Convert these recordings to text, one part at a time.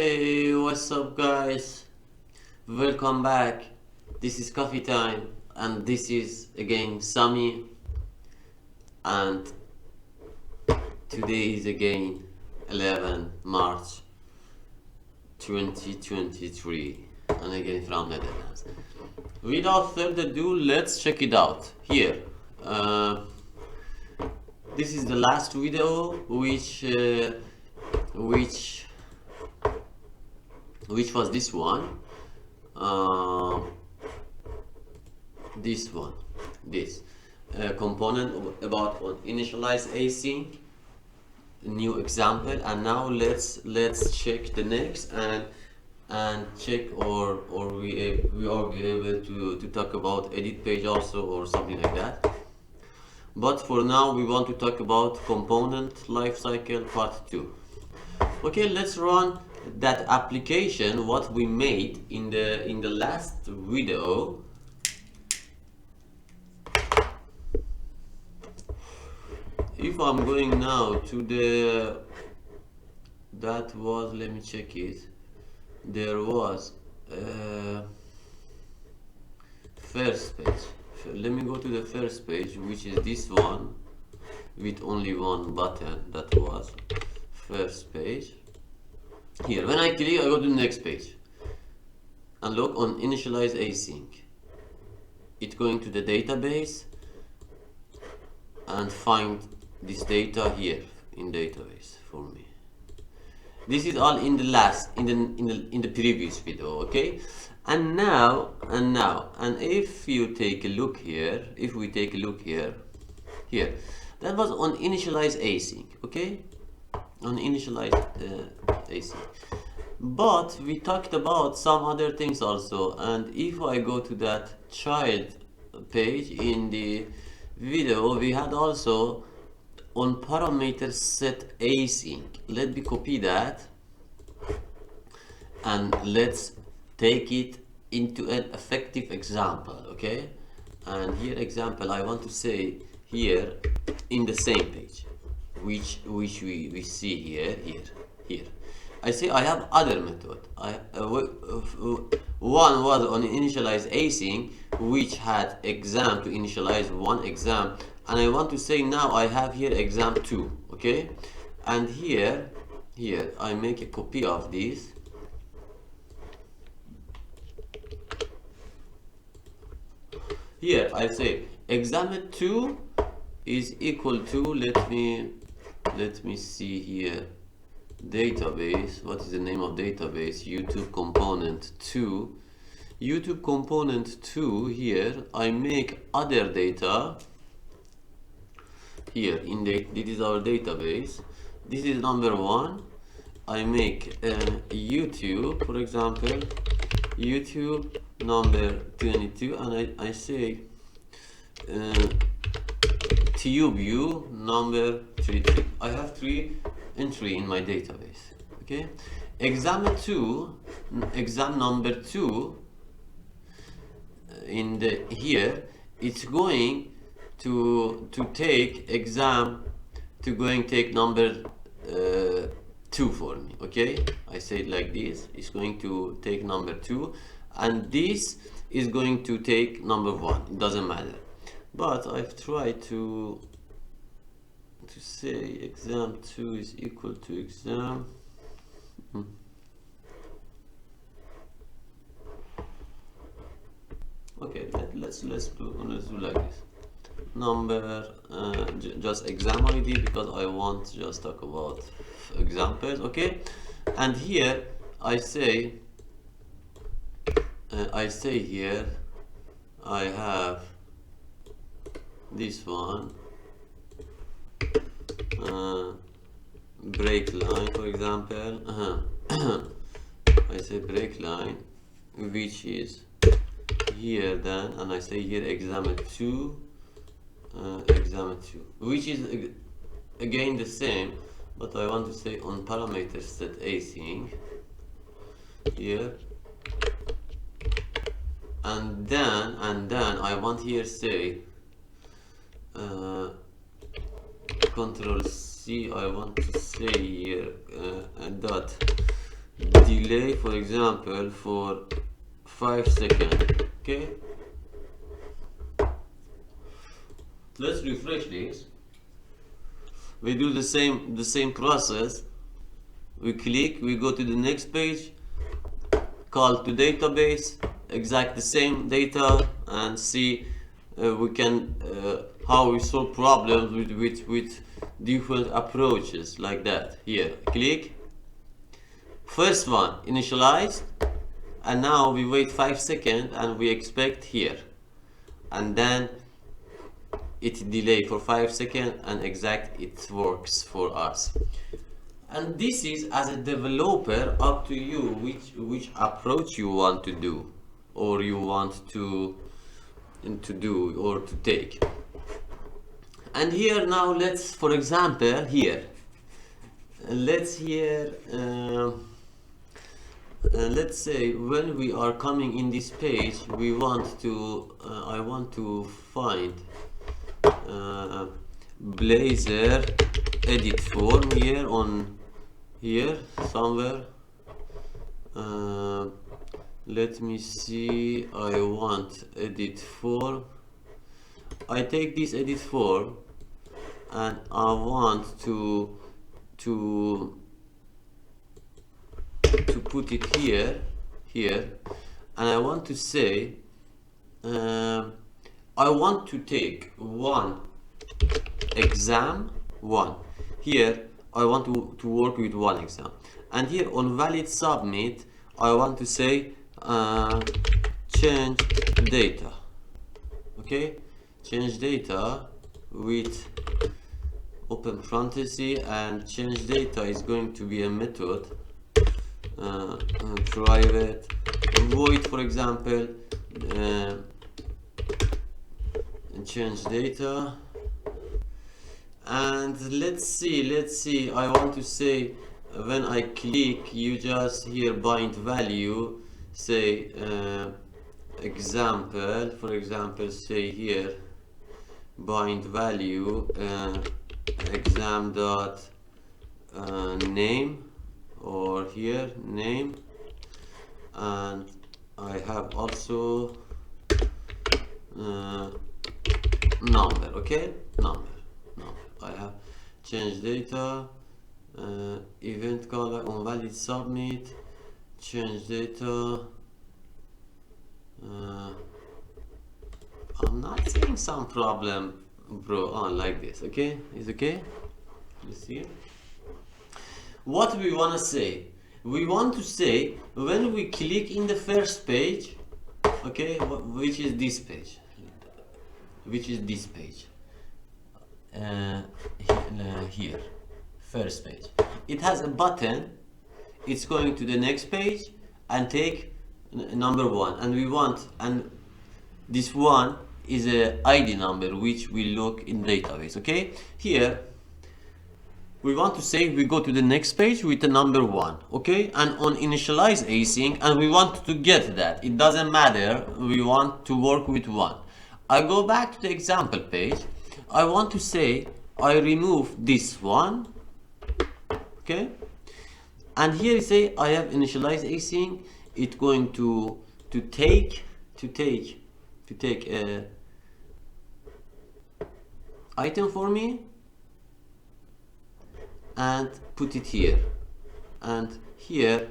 Hey, what's up guys? Welcome back. This is coffee time and this is again Sami, and today is again 11 March 2023 and again from Netherlands. Without further ado, let's check it out here. This is the last video which was this one. This component about initialize async, new example, and now let's check the next and check or we are be able to talk about edit page also or something like that. But for now we want to talk about component lifecycle part 2. Okay, let's run that application what we made in the last video. If I'm going now to that was, let me check it, there was first page. Let me go to the first page, which is this one with only one button. That was first page. Here, when I click, I go to the next page and look on initialize async. It's going to the database and find this data here in database for me. This is all in the last in the previous video, okay? And if you take a look here, if we take a look here, that was on initialize async, okay? On initialize async. But we talked about some other things also, and if I go to that child page in the video, we had also on parameter set async. Let me copy that and let's take it into an effective example, okay? And here example I want to say here in the same page which we see here. I say I have other method. One was on initialize async, which had exam to initialize one exam, and I want to say now I have here exam 2, okay? And here I make a copy of this. Here I say exam 2 is equal to, let me see here, database. What is the name of database? YouTube component 2. YouTube component 2. Here I make other data. Here in this is our database. This is number 1. I make YouTube, for example, YouTube number 22, and I say TubeU number 3. I have 3 entry in my database, okay? Exam number 2 in the here, it's going to take exam take number 2 for me, okay? I say it like this. It's going to take number 2, and this is going to take number 1. It doesn't matter. But I've tried to say exam 2 is equal to exam okay, let's do like this. Number just exam ID, because I want to just talk about examples, okay? And here I say here I have this one break line, for example. I say break line, which is here then, and I say here exam 2, which is again the same, but I want to say on parameter set async here, and then I want here say Control C. I want to say here dot delay, for example, for 5 seconds. Okay, let's refresh this. We do the same process. We click, we go to the next page, call to database, exact the same data, and see we can how we solve problems with different approaches like that. Here, click. First one, initialized, and now we wait 5 seconds and we expect here, and then it delay for 5 seconds and exact it works for us. And this is, as a developer, up to you which approach you want to do, or you want to do or to take. And here now, let's, for example, here let's say when we are coming in this page, we want to I want to find Blazor edit form here on here somewhere. Let me see. I want edit form. I take this edit form and I want to put it here, and I want to say I want to take one exam one. Here I want to work with one exam, and here on valid submit I want to say change data. Okay, change data with open parenthesis, and change data is going to be a method, private void, for example, change data. And let's see, I want to say when I click, you just here bind value, say example, for example, say here bind value exam dot name, or here name, and I have also number. Okay, number. I have change data, event color on valid submit, change data. I'm not seeing some problem, bro, on like this. Okay, it's okay. Let's see what we want to say. We want to say when we click in the first page, okay, which is this page, here, first page, it has a button. It's going to the next page and take number one, and we want, and this one is a ID number which we look in database. Okay, here we want to say we go to the next page with the number one. Okay, and on initialize async, and we want to get that, it doesn't matter, we want to work with one. I go back to the example page. I want to say I remove this one. Okay, and here you say I have initialize async. It's going to take a item for me and put it here, and here,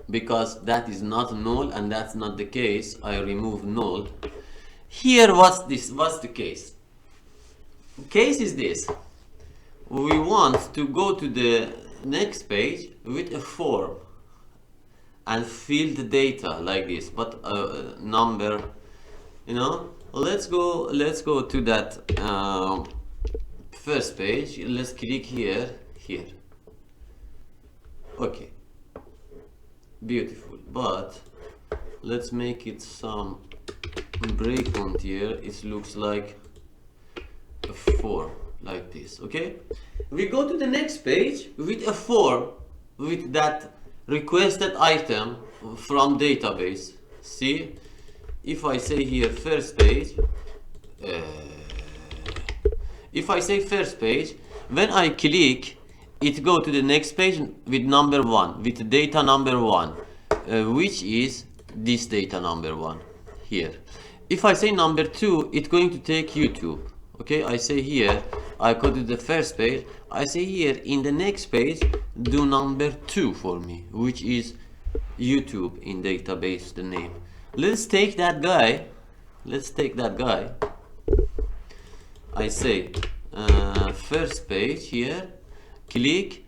because that is not null and that's not the case, I remove null. Here, what's the case? Case is this: we want to go to the next page with a form and fill the data like this, but number, you know. Let's go to that first page. Let's click here. Okay, beautiful, but let's make it some breakpoint here. It looks like a form like this. Okay, we go to the next page with a form with that requested item from database. See, if I say here first page, if I say first page, when I click, it go to the next page with number 1, with data number 1, which is this data number 1 here. If I say number 2, it's going to take YouTube. Okay, I say here, I go to the first page, I say here in the next page, do number 2 for me, which is YouTube in database, the name. Let's take that guy. I say first page here, click,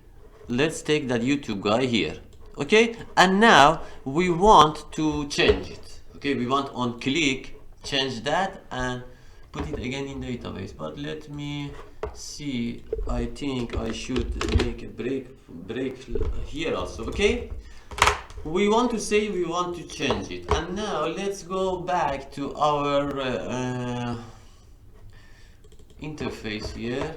let's take that YouTube guy here. Okay, and now we want to change it. Okay, we want on click change that and put it again in database. But let me see, I think I should make a break here also. Okay, we want to say we want to change it, and now let's go back to our interface here.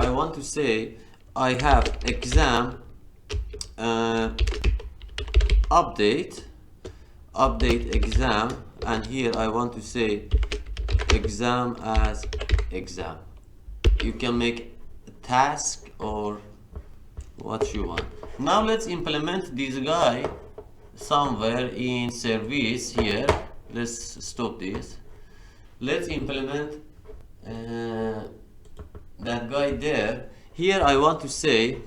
I want to say I have exam update exam, and here I want to say exam as exam. You can make a task or what you want. Now let's implement this guy somewhere in service here. Let's stop this. Let's implement that guy there. Here I want to say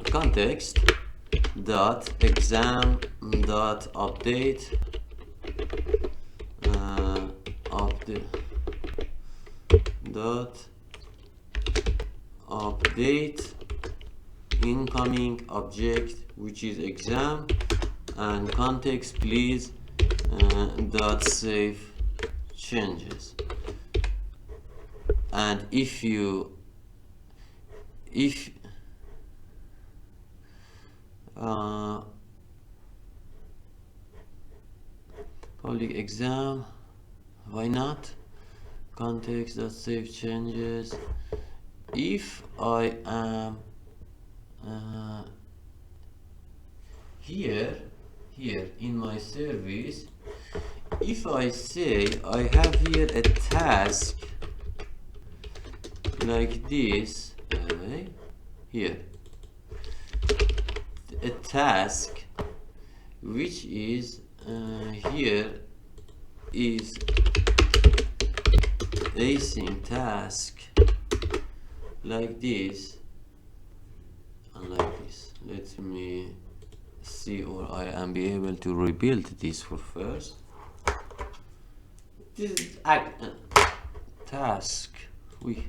context dot exam dot update update incoming object, which is exam, and context please dot save changes. And if public exam, why not? Context that save changes. If I am here in my service, if I say I have here a task like this, here a task which is here is async task like this and like this. Let me see, or I am be able to rebuild this for first. This is task. Wait.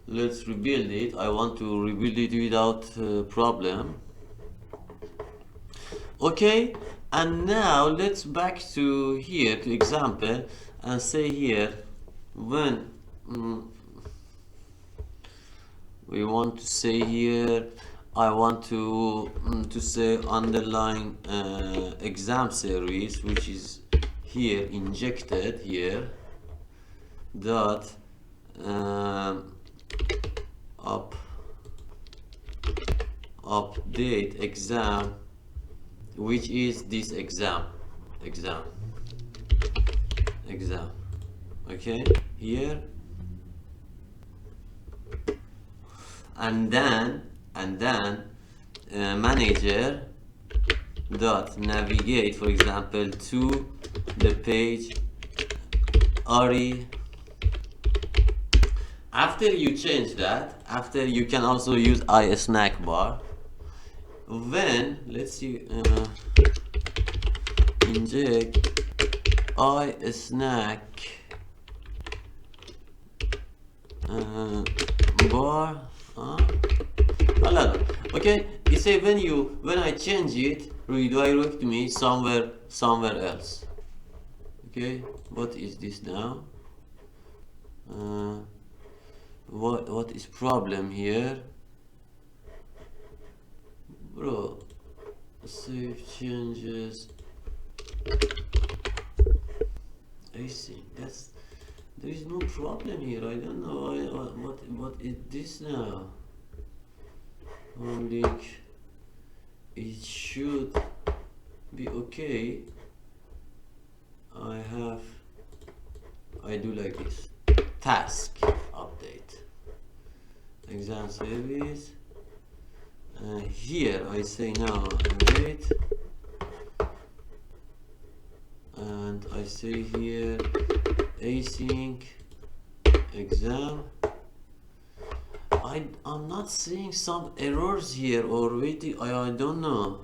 Let's rebuild it. I want to rebuild it without problem. Okay, and now let's back to here to example and say here when we want to say here I want to say underline exam series, which is here injected here dot update exam, which is this exam. Okay, here, and then manager dot navigate, for example, to the page ARI. After you change that, after you can also use snack bar. When let's see, inject snack bar. Okay, you say when I change it, redirect me somewhere else. Okay, what is this now? What is problem here, bro? Save changes async. There is no problem here. I don't know what is this now. Like, it should be okay. I do like this. Task update. Exam service. Here I say now wait, and I say here async exam. I'm not seeing some errors here or waiting. I don't know.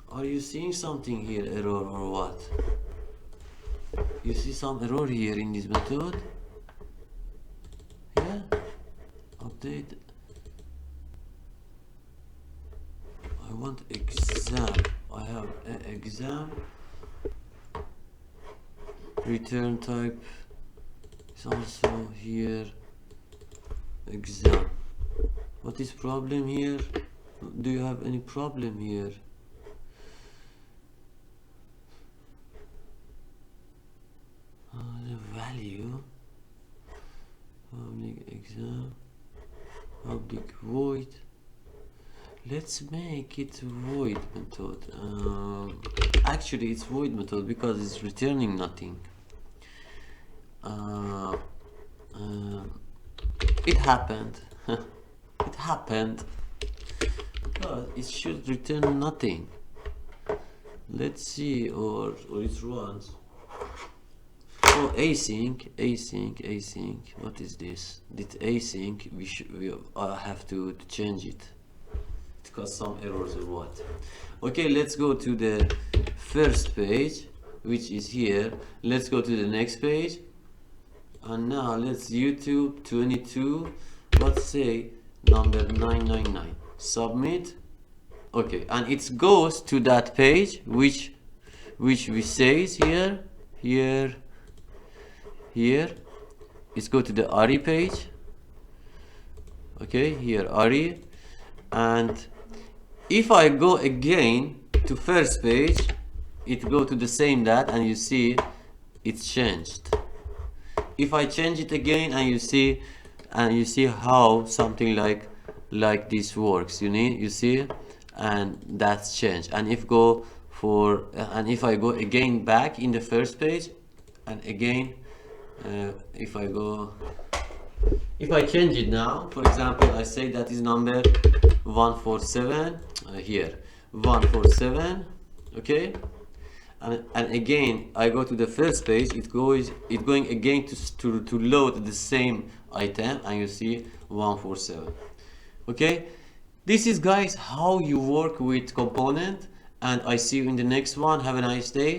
Are you seeing something here, error or what? You see some error here in this method? Yeah. Update. I want exam. I have an exam. Return type is also here. Exam. What is problem here? Do you have any problem here? The value. Public exam. Public void. Let's make it void method. Actually, it's void method because it's returning nothing. It happened. It happened because it should return nothing. Let's see, or it runs. Oh, async. What is this? This async. We have to change it. It caused some errors or what? Okay, let's go to the first page, which is here. Let's go to the next page, and now let's YouTube 22. Let's say number 999. Submit. Okay, and it goes to that page, which we says here. Let's go to the ARI page. Okay, here ARI, and if I go again to first page, it go to the same that, and you see it's changed. If I change it again, and you see how something like this works. You see, and that's changed. And if I go again back in the first page, and again if I change it now, for example, I say that is number 147 here 147. Okay, and again I go to the first page, it's going again to load the same item, and you see 147. Okay, this is, guys, how you work with component, and I see you in the next one. Have a nice day.